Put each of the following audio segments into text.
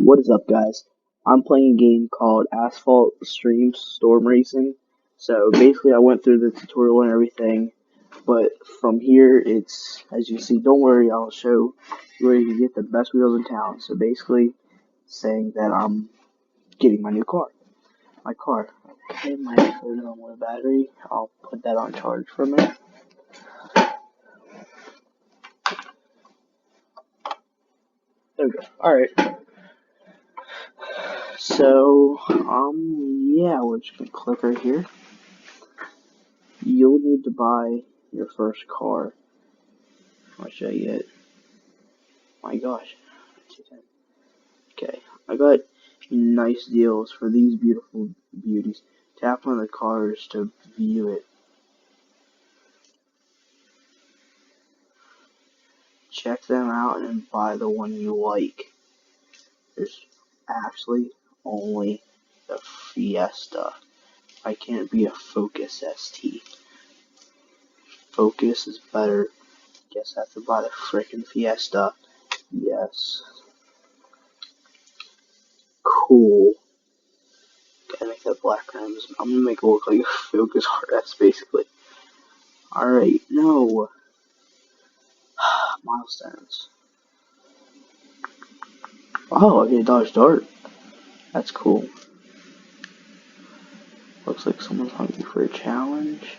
What is up, guys? I'm playing a game called Asphalt Stream Storm Racing. So basically, I went through the tutorial and everything, but from here, it's as you see. Don't worry, I'll show you where you can get the best wheels in town. So basically, saying that I'm getting my new car. My car. Okay, my phone is on low battery. I'll put that on charge for a minute. There we go. All right. So, yeah, we're just gonna click right here. You'll need to buy your first car. What should I get? My gosh. Okay, I got nice deals for these beautiful beauties. Tap on the cars to view it. Check them out and buy the one you like. There's actually only the Fiesta. I can't be a Focus ST. Focus is better. Guess I have to buy the frickin' Fiesta. Yes. Cool. Gotta make that black rims. I'm gonna make it look like a Focus RS, basically. Alright, no. Milestones. Oh, I get a Dodge Dart. That's cool. Looks like someone's hungry for a challenge.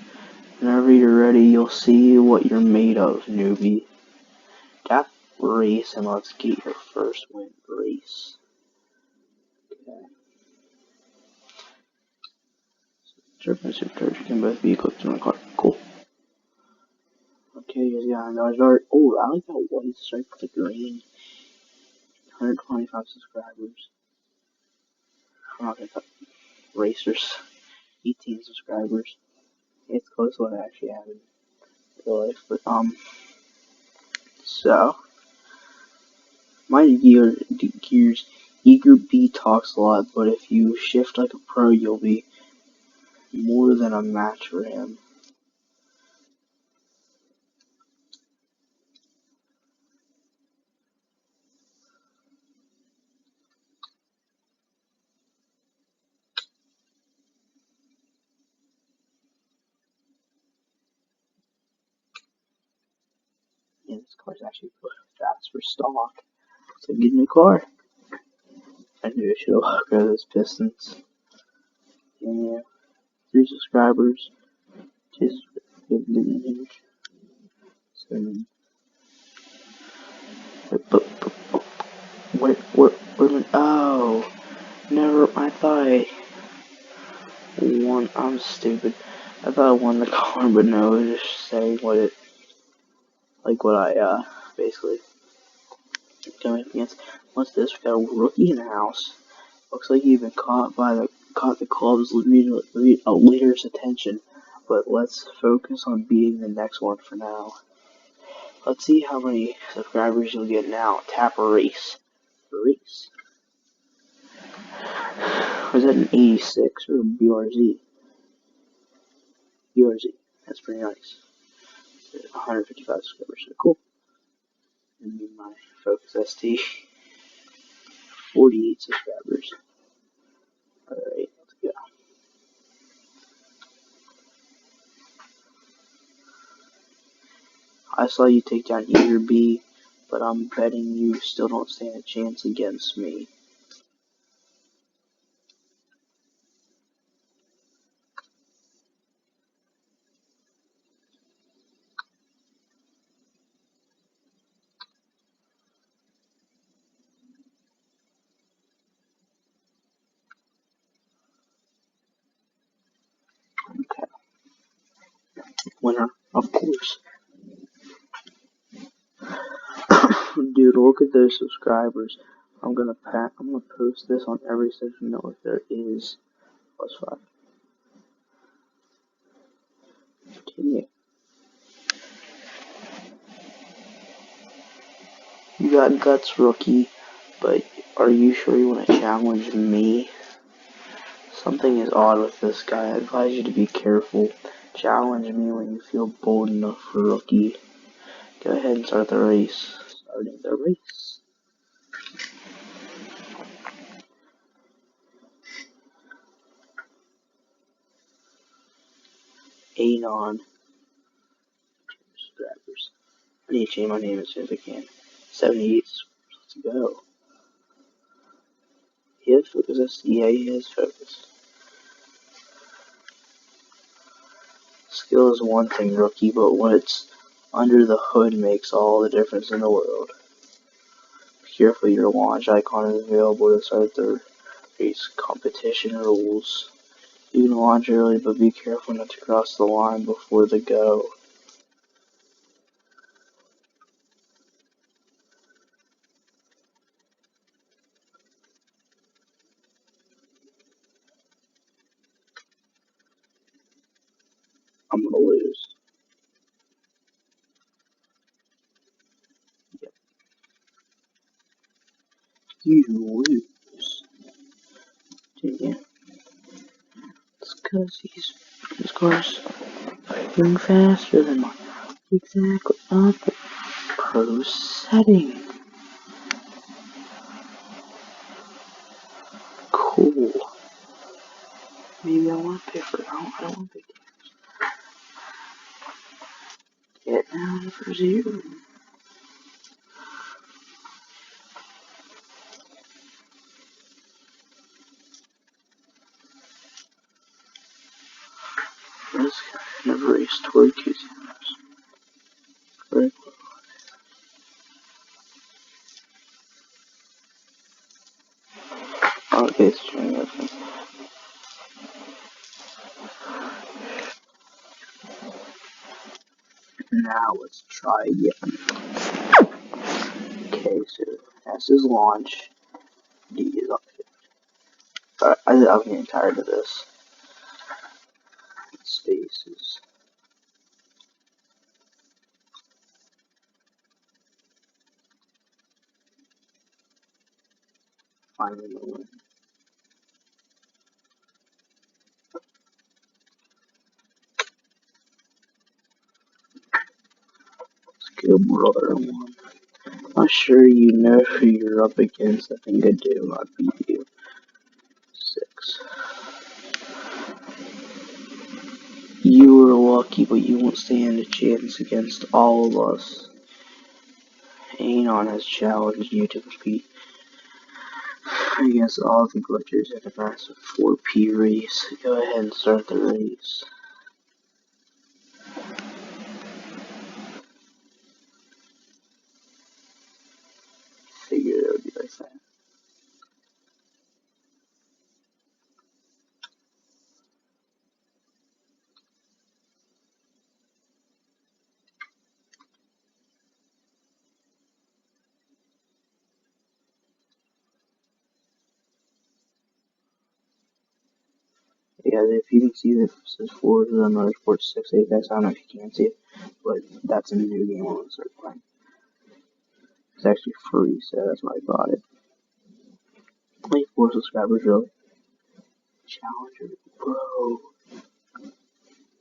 Whenever you're ready, you'll see what you're made of, newbie. Tap race and let's get your first win. Race. Okay. Surf and supercharger can both be equipped in my car. Cool. Okay, you guys got a Dodge Dart. Oh, I like that white stripe with the green. 125 subscribers. I'm not gonna cut racers. 18 subscribers. It's close to what I actually have in real life, but so my gears eager B talks a lot, but if you shift like a pro, you'll be more than a match for him. Yeah, this car's actually fast for stock. So get a new car. I knew I should have looked at those pistons. Yeah, 3 subscribers. Just so wait, oh, never, I thought I won, I'm stupid. I thought I won the car, but no, it was just saying what it, like what I, basically going up against. What's this? We got a rookie in the house. Looks like you've been caught the club's leader's attention, but let's focus on beating the next one for now. Let's see how many subscribers you'll get now. Tap a race. Race. Was that an 86 or a BRZ? BRZ. That's pretty nice. 155 subscribers. So cool. And then my Focus ST. 48 subscribers. Alright, let's go. I saw you take down Eager B, but I'm betting you still don't stand a chance against me. Okay. Winner, of course. Dude, look at those subscribers. I'm gonna post this on every social network there is. +5. Continue. You got guts, rookie, but are you sure you want to challenge me? Something is odd with this guy. I advise you to be careful. Challenge me when you feel bold enough, for rookie. Go ahead and start the race. Starting the race. Anon. Subscribers. I need to change my name as soon as I can. 78. Let's go. He has focus. Yeah, he has focus. Skill is one thing, rookie, but when it's under the hood makes all the difference in the world. Careful, your launch icon is available to start the race competition rules. You can launch early, but be careful not to cross the line before the go. I'm gonna lose. Yep. You lose. Yeah. It's because his car's going faster than mine. Exactly. Not the pro setting. Cool. Maybe I want to pick for. I don't want to pick. Get down for 0. This guy never raced toward 2 zeros. Very well. Okay, it's showing up. Now let's try again. Okay, so S is launch. D is up. Alright, I'm getting tired of this. Spaces. Finding the win. Skill brother 1. Not sure you know who you're up against. I think I do. I beat you. 6. You were lucky, but you won't stand a chance against all of us. Anon has challenged you to compete against all the glitchers in a massive 4P race. Go ahead and start the race. Figured it would be like that. Yeah, if you can see that it says 4 to the Motorsport 6 Apex, I don't know if you can see it, but that's a new game I want to start playing. It's actually free, so that's why I bought it. Only 4 subscribers, really. Challenger, bro.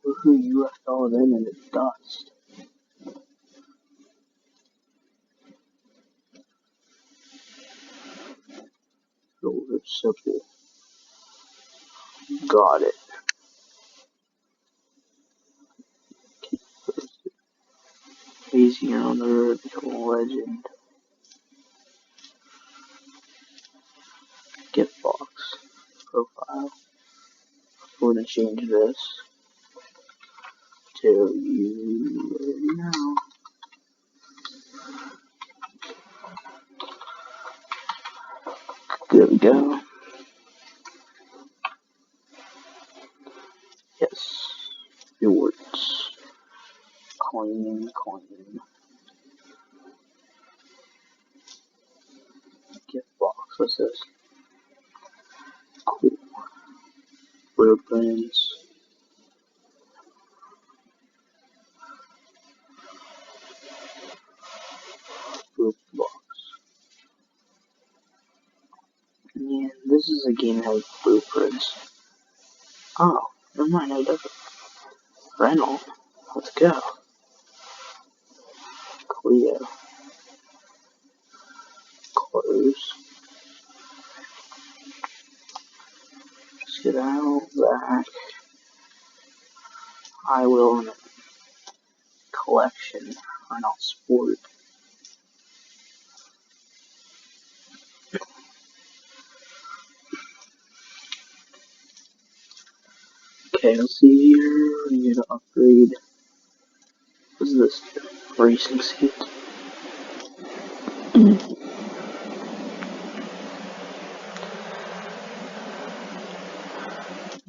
Look who you left all of them in the dust. Over simple. Got it. Easier on the road, become a legend. Gift box. Profile. We're gonna change this to you now. There we go. Yes. Rewards. Coin. Gift box. What's this? Cool. Blueprints. Loot box. Yeah, this is a game that has blueprints. Oh, never mind, no different. Renault. Let's go. Clio. Close. Let's get out back. I will in a collection, Renault Sport. Okay, let's see here. We need to upgrade. What is this? Racing seat.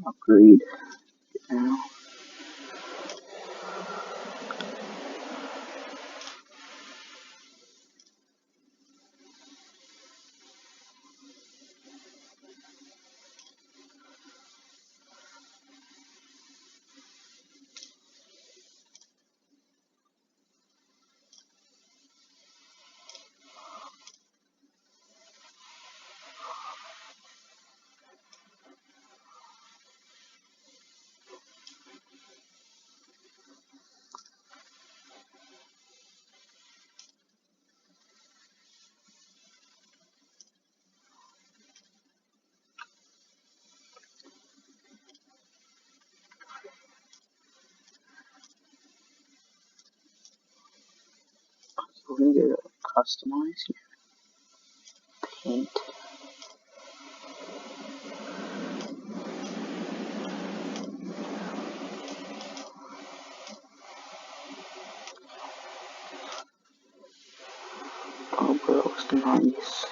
Upgrade now. So we're gonna get a customize here. Paint. Oh, bro, it's nice.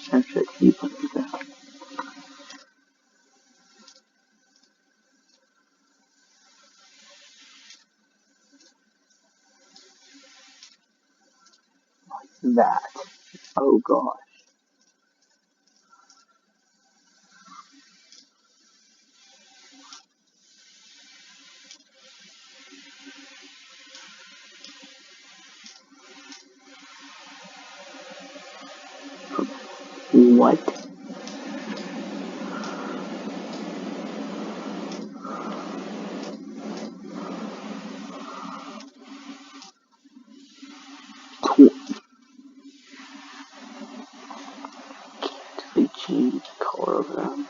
Center keep like that. That. Oh gosh. What? They change the color of them.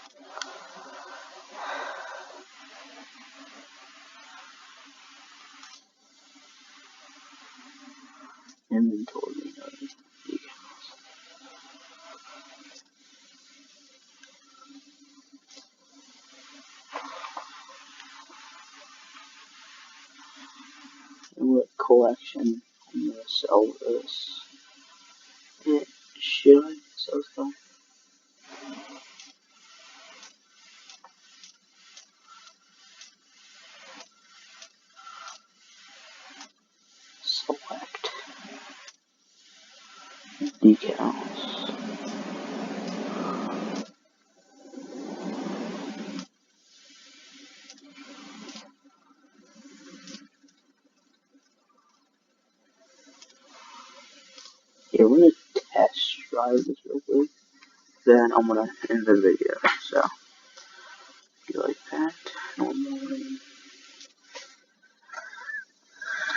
Inventory. What collection? I'm gonna sell this. Should I sell this? Select decals. Yeah, we're gonna test drive this real quick. Then I'm gonna end the video. So, if you like that, normally.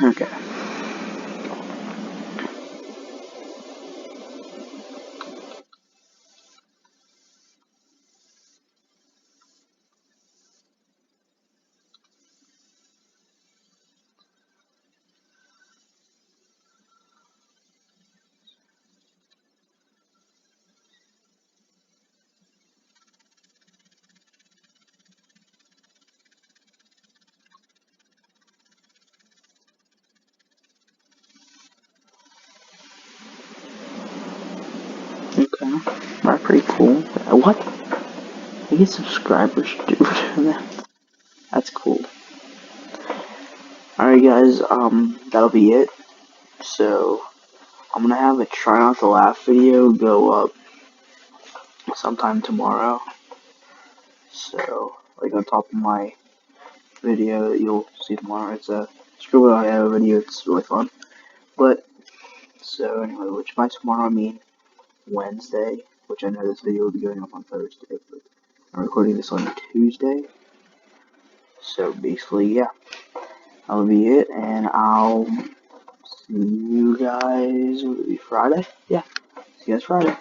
Okay. Okay. That's pretty cool. What? I get subscribers, dude. That's cool. Alright guys, that'll be it. So, I'm gonna have a try not to laugh video go up sometime tomorrow. So, like on top of my video that you'll see tomorrow, it's a Scribble video, it's really fun. But, so anyway, which by tomorrow I mean Wednesday, which I know this video will be going up on Thursday, but I'm recording this on Tuesday. So basically, yeah, that'll be it, and I'll see you guys, will it be Friday? Yeah, see you guys Friday.